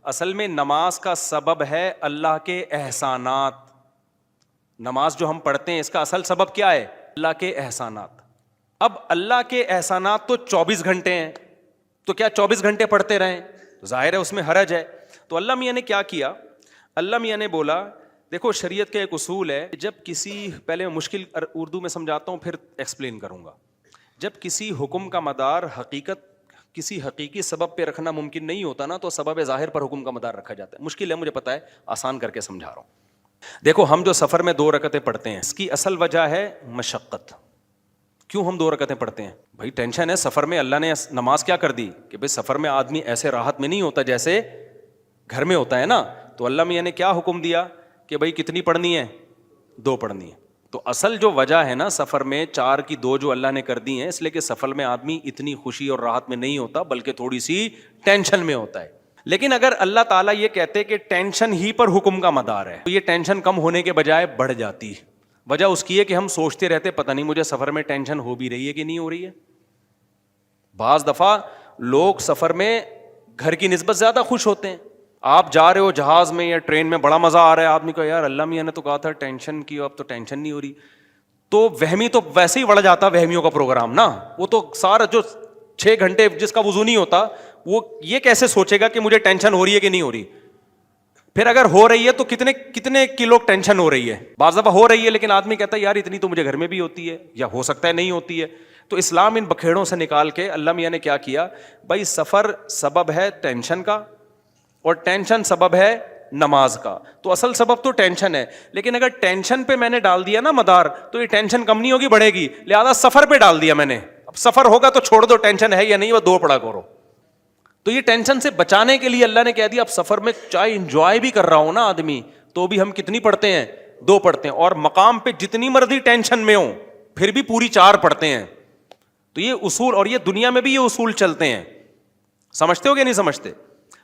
اصل میں نماز کا سبب ہے اللہ کے احسانات. نماز جو ہم پڑھتے ہیں اس کا اصل سبب کیا ہے؟ اللہ کے احسانات. اب اللہ کے احسانات تو 24 گھنٹے ہیں, تو کیا 24 گھنٹے پڑھتے رہیں؟ ظاہر ہے اس میں حرج ہے. تو اللہ میاں نے کیا کیا؟ اللہ میاں نے بولا دیکھو شریعت کا ایک اصول ہے, جب کسی, پہلے میں مشکل اردو میں سمجھاتا ہوں پھر ایکسپلین کروں گا. جب کسی حکم کا مدار کسی حقیقی سبب پہ رکھنا ممکن نہیں ہوتا نا, تو سبب ظاہر پر حکم کا مدار رکھا جاتا ہے. مشکل ہے مجھے پتا ہے, آسان کر کے سمجھا رہا ہوں. دیکھو ہم جو سفر میں 2 رکعتیں پڑھتے ہیں اس کی اصل وجہ ہے مشقت. کیوں ہم 2 رکعتیں پڑھتے ہیں؟ بھائی ٹینشن ہے سفر میں. اللہ نے نماز کیا کر دی کہ بھائی سفر میں آدمی ایسے راحت میں نہیں ہوتا جیسے گھر میں ہوتا ہے نا. تو اللہ میاں نے کیا حکم دیا کہ بھائی کتنی پڑھنی ہے؟ 2 پڑھنی ہے. تو اصل جو وجہ ہے نا سفر میں 4 کی 2 جو اللہ نے کر دی ہیں, اس لیے کہ سفر میں آدمی اتنی خوشی اور راحت میں نہیں ہوتا بلکہ تھوڑی سی ٹینشن میں ہوتا ہے. لیکن اگر اللہ تعالیٰ یہ کہتے کہ ٹینشن ہی پر حکم کا مدار ہے, تو یہ ٹینشن کم ہونے کے بجائے بڑھ جاتی. وجہ اس کی ہے کہ ہم سوچتے رہتے پتہ نہیں مجھے سفر میں ٹینشن ہو بھی رہی ہے کہ نہیں ہو رہی ہے. بعض دفعہ لوگ سفر میں گھر کی نسبت زیادہ خوش ہوتے ہیں. آپ جا رہے ہو جہاز میں یا ٹرین میں, بڑا مزہ آ رہا ہے, آدمی کو یار اللہ میاں نے تو کہا تھا ٹینشن کی, اب تو ٹینشن نہیں ہو رہی. تو وہمی تو ویسے ہی بڑھ جاتا وہمیوں کا پروگرام نا. وہ تو سارا جو 6 گھنٹے جس کا وضو نہیں ہوتا وہ یہ کیسے سوچے گا کہ مجھے ٹینشن ہو رہی ہے کہ نہیں ہو رہی. پھر اگر ہو رہی ہے تو کتنے کلو ٹینشن ہو رہی ہے. بعض دفعہ ہو رہی ہے لیکن آدمی کہتا ہے یار اتنی تو مجھے گھر میں بھی ہوتی ہے, یا ہو سکتا ہے نہیں ہوتی ہے. تو اسلام ان بکھیڑوں سے نکال کے اللہ میاں نے کیا کیا, بھائی سفر سبب ہے ٹینشن کا اور ٹینشن سبب ہے نماز کا. تو اصل سبب تو ٹینشن ہے, لیکن اگر ٹینشن پہ میں نے ڈال دیا نا مدار, تو یہ ٹینشن کم نہیں ہوگی بڑھے گی. لہذا سفر پہ ڈال دیا میں نے, اب سفر ہوگا تو چھوڑ دو, ٹینشن ہے یا نہیں وہ 2 پڑھا کرو. تو یہ ٹینشن سے بچانے کے لیے اللہ نے کہہ دیا اب سفر میں چاہے انجوائے بھی کر رہا ہوں نا آدمی, تو بھی ہم کتنی پڑھتے ہیں؟ 2 پڑھتے ہیں. اور مقام پہ جتنی مرضی ٹینشن میں ہوں پھر بھی پوری 4 پڑھتے ہیں. تو یہ اصول, اور یہ دنیا میں بھی یہ اصول چلتے ہیں. سمجھتے ہو کہ نہیں سمجھتے؟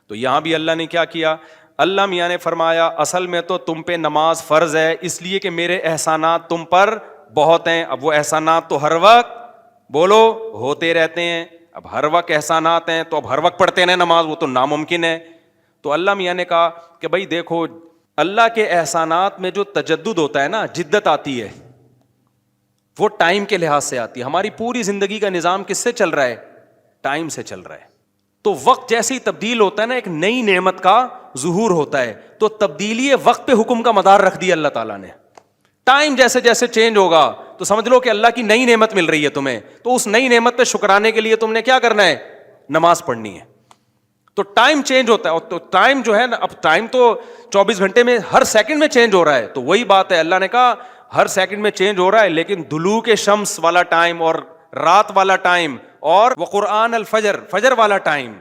تو یہاں بھی اللہ نے کیا کیا, اللہ میاں نے فرمایا اصل میں تو تم پہ نماز فرض ہے اس لیے کہ میرے احسانات تم پر بہت ہیں. اب وہ احسانات تو ہر وقت بولو ہوتے رہتے ہیں. اب ہر وقت احسانات ہیں تو اب ہر وقت پڑھتے ہیں نماز, وہ تو ناممکن ہے. تو اللہ میاں نے کہا کہ بھائی دیکھو اللہ کے احسانات میں جو تجدد ہوتا ہے نا, جدت آتی ہے, وہ ٹائم کے لحاظ سے آتی ہے. ہماری پوری زندگی کا نظام کس سے چل رہا ہے؟ ٹائم سے چل رہا ہے. تو وقت جیسے ہی تبدیل ہوتا ہے نا, ایک نئی نعمت کا ظہور ہوتا ہے. تو تبدیلی وقت پہ حکم کا مدار رکھ دیا اللہ تعالیٰ نے. ٹائم جیسے جیسے چینج ہوگا تو سمجھ لو کہ اللہ کی نئی نعمت مل رہی ہے تمہیں, تو اس نئی نعمت پہ شکرانے کے لیے تم نے کیا کرنا ہے؟ نماز پڑھنی ہے. تو ٹائم چینج ہوتا ہے, اور تو ٹائم جو ہے نا, اب ٹائم تو 24 گھنٹے میں ہر سیکنڈ میں چینج ہو رہا ہے. تو وہی بات ہے, اللہ نے کہا ہر سیکنڈ میں چینج ہو رہا ہے, لیکن دلوک شمس والا ٹائم اور رات والا ٹائم اور وقرآن الفجر, فجر والا ٹائم,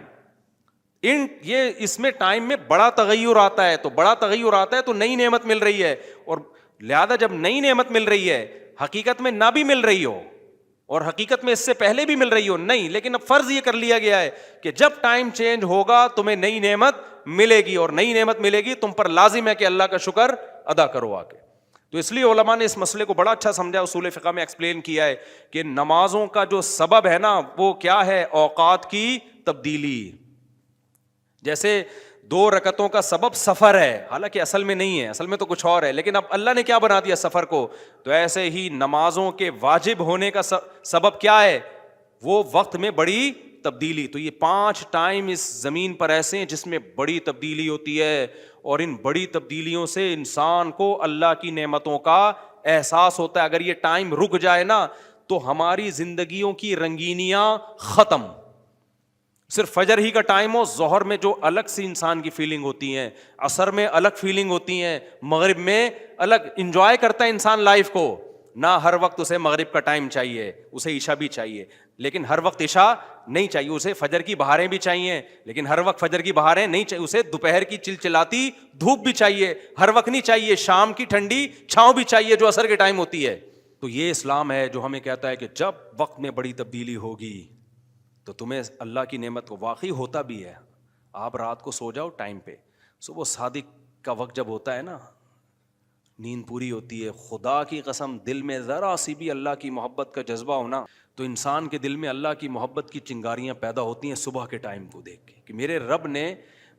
یہ اس میں ٹائم میں بڑا تغیر آتا ہے. تو بڑا تغیر آتا ہے تو نئی نعمت مل رہی ہے. اور لہذا جب نئی نعمت مل رہی ہے, حقیقت میں نہ بھی مل رہی ہو اور حقیقت میں اس سے پہلے بھی مل رہی ہو نہیں, لیکن اب فرض یہ کر لیا گیا ہے کہ جب ٹائم چینج ہوگا تمہیں نئی نعمت ملے گی, اور نئی نعمت ملے گی تم پر لازم ہے کہ اللہ کا شکر ادا کرو آ کے. تو اس لیے علماء نے اس مسئلے کو بڑا اچھا سمجھا, اصول فقہ میں ایکسپلین کیا ہے کہ نمازوں کا جو سبب ہے نا وہ کیا ہے؟ اوقات کی تبدیلی. جیسے 2 رکعتوں کا سبب سفر ہے, حالانکہ اصل میں نہیں ہے, اصل میں تو کچھ اور ہے, لیکن اب اللہ نے کیا بنا دیا سفر کو. تو ایسے ہی نمازوں کے واجب ہونے کا سبب کیا ہے؟ وہ وقت میں بڑی تبدیلی. تو یہ 5 ٹائم اس زمین پر ایسے ہیں جس میں بڑی تبدیلی ہوتی ہے, اور ان بڑی تبدیلیوں سے انسان کو اللہ کی نعمتوں کا احساس ہوتا ہے. اگر یہ ٹائم رک جائے نا تو ہماری زندگیوں کی رنگینیاں ختم. صرف فجر ہی کا ٹائم ہو, ظہر میں جو الگ سی انسان کی فیلنگ ہوتی ہیں, عصر میں الگ فیلنگ ہوتی ہیں, مغرب میں الگ, انجوائے کرتا ہے انسان لائف کو. نہ ہر وقت اسے مغرب کا ٹائم چاہیے, اسے عشاء بھی چاہیے, لیکن ہر وقت عشاء نہیں چاہیے. اسے فجر کی بہاریں بھی چاہیے, لیکن ہر وقت فجر کی بہاریں نہیں چاہیے. اسے دوپہر کی چلچلاتی دھوپ بھی چاہیے, ہر وقت نہیں چاہیے. شام کی ٹھنڈی چھاؤں بھی چاہیے جو عصر کے ٹائم ہوتی ہے. تو یہ اسلام ہے جو ہمیں کہتا ہے کہ جب وقت میں بڑی تبدیلی ہوگی تو تمہیں اللہ کی نعمت کو واقعی ہوتا بھی ہے. آپ رات کو سو جاؤ ٹائم پہ, صبح صادق کا وقت جب ہوتا ہے نا, نیند پوری ہوتی ہے, خدا کی قسم دل میں ذرا سی بھی اللہ کی محبت کا جذبہ ہونا تو انسان کے دل میں اللہ کی محبت کی چنگاریاں پیدا ہوتی ہیں صبح کے ٹائم کو دیکھ کے, کہ میرے رب نے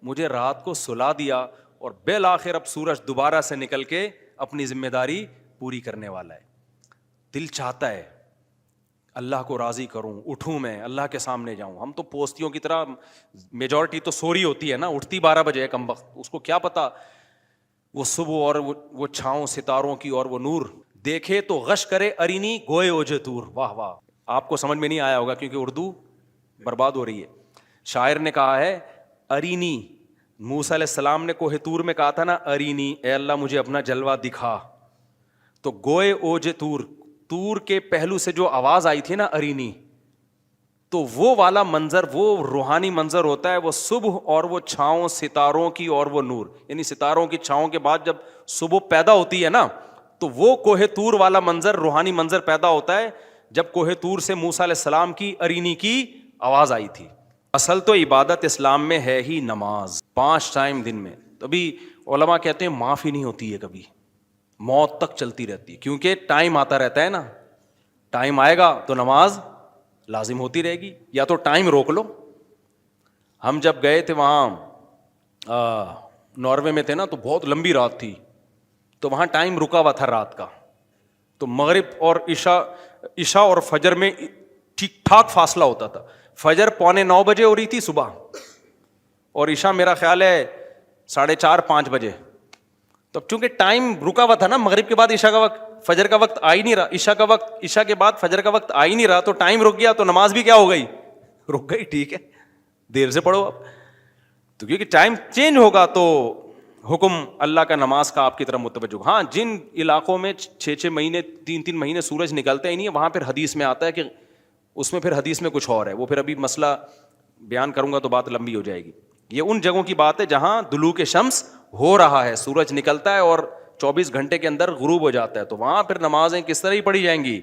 مجھے رات کو سلا دیا اور بالآخر اب سورج دوبارہ سے نکل کے اپنی ذمہ داری پوری کرنے والا ہے. دل چاہتا ہے اللہ کو راضی کروں, اٹھوں, میں اللہ کے سامنے جاؤں. ہم تو پوستیوں کی طرح, میجورٹی تو سو رہی ہوتی ہے نا, اٹھتی 12 بجے ہے کم وقت, اس کو کیا پتا وہ صبح اور وہ چھاؤں ستاروں کی اور وہ نور دیکھے تو غش کرے ارینی گوئے اوجے تور. واہ واہ, آپ کو سمجھ میں نہیں آیا ہوگا کیونکہ اردو برباد ہو رہی ہے. شاعر نے کہا ہے ارینی, موسیٰ علیہ السلام نے کوہ طور میں کہا تھا نا ارینی, اے اللہ مجھے اپنا جلوہ دکھا. تو گوئے اوجے تور, تور کے پہلو سے جو آواز آئی تھی نا ارینی, تو وہ والا منظر, وہ روحانی منظر ہوتا ہے, وہ صبح اور وہ چھاؤں ستاروں کی اور وہ نور, یعنی ستاروں کی چھاؤں کے بعد جب صبح پیدا ہوتی ہے نا, تو وہ کوہ طور والا منظر, روحانی منظر پیدا ہوتا ہے جب کوہ طور سے موسیٰ علیہ السلام کی ارینی کی آواز آئی تھی. اصل تو عبادت اسلام میں ہے ہی نماز, 5 ٹائم دن میں. تبھی علماء کہتے ہیں معاف ہی نہیں ہوتی ہے کبھی, موت تک چلتی رہتی ہے, کیونکہ ٹائم آتا رہتا ہے نا. ٹائم آئے گا تو نماز لازم ہوتی رہے گی, یا تو ٹائم روک لو. ہم جب گئے تھے وہاں ناروے میں تھے نا, تو بہت لمبی رات تھی, تو وہاں ٹائم رکا ہوا تھا رات کا. تو مغرب اور عشاء اور فجر میں ٹھیک ٹھاک فاصلہ ہوتا تھا. فجر 8:45 بجے ہو رہی تھی صبح, اور عشاء میرا خیال ہے 4:30-5 بجے. تو چونکہ ٹائم رکا ہوا تھا نا, مغرب کے بعد عشاء کا وقت, فجر کا وقت آ ہی نہیں رہا, عشاء کا وقت, عشاء کے بعد فجر کا وقت آ ہی نہیں رہا, تو ٹائم رک گیا, تو نماز بھی کیا ہو گئی, رک گئی. ٹھیک ہے, دیر سے پڑھو اب, تو کیونکہ ٹائم چینج ہوگا تو حکم اللہ کا نماز کا آپ کی طرف متوجہ. ہاں, جن علاقوں میں 6 مہینے 3 مہینے سورج نکلتا ہی نہیں ہے, وہاں پھر حدیث میں آتا ہے کہ اس میں پھر حدیث میں کچھ اور ہے, وہ پھر ابھی مسئلہ بیان کروں گا تو بات لمبی ہو جائے گی. یہ ان جگہوں کی بات ہے جہاں دلوک شمس ہو رہا ہے, سورج نکلتا ہے اور 24 گھنٹے کے اندر غروب ہو جاتا ہے, تو وہاں پھر نمازیں کس طرح ہی پڑھی جائیں گی,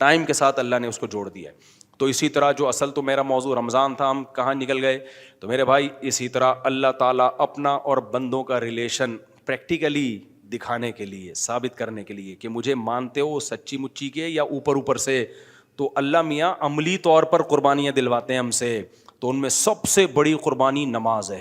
ٹائم کے ساتھ اللہ نے اس کو جوڑ دیا ہے. تو اسی طرح جو اصل تو میرا موضوع رمضان تھا, ہم کہاں نکل گئے, تو میرے بھائی اسی طرح اللہ تعالیٰ اپنا اور بندوں کا ریلیشن پریکٹیکلی دکھانے کے لیے, ثابت کرنے کے لیے کہ مجھے مانتے ہو سچی مچی کے یا اوپر سے, تو اللہ میاں عملی طور پر قربانیاں دلواتے ہیں ہم سے. تو ان میں سب سے بڑی قربانی نماز ہے.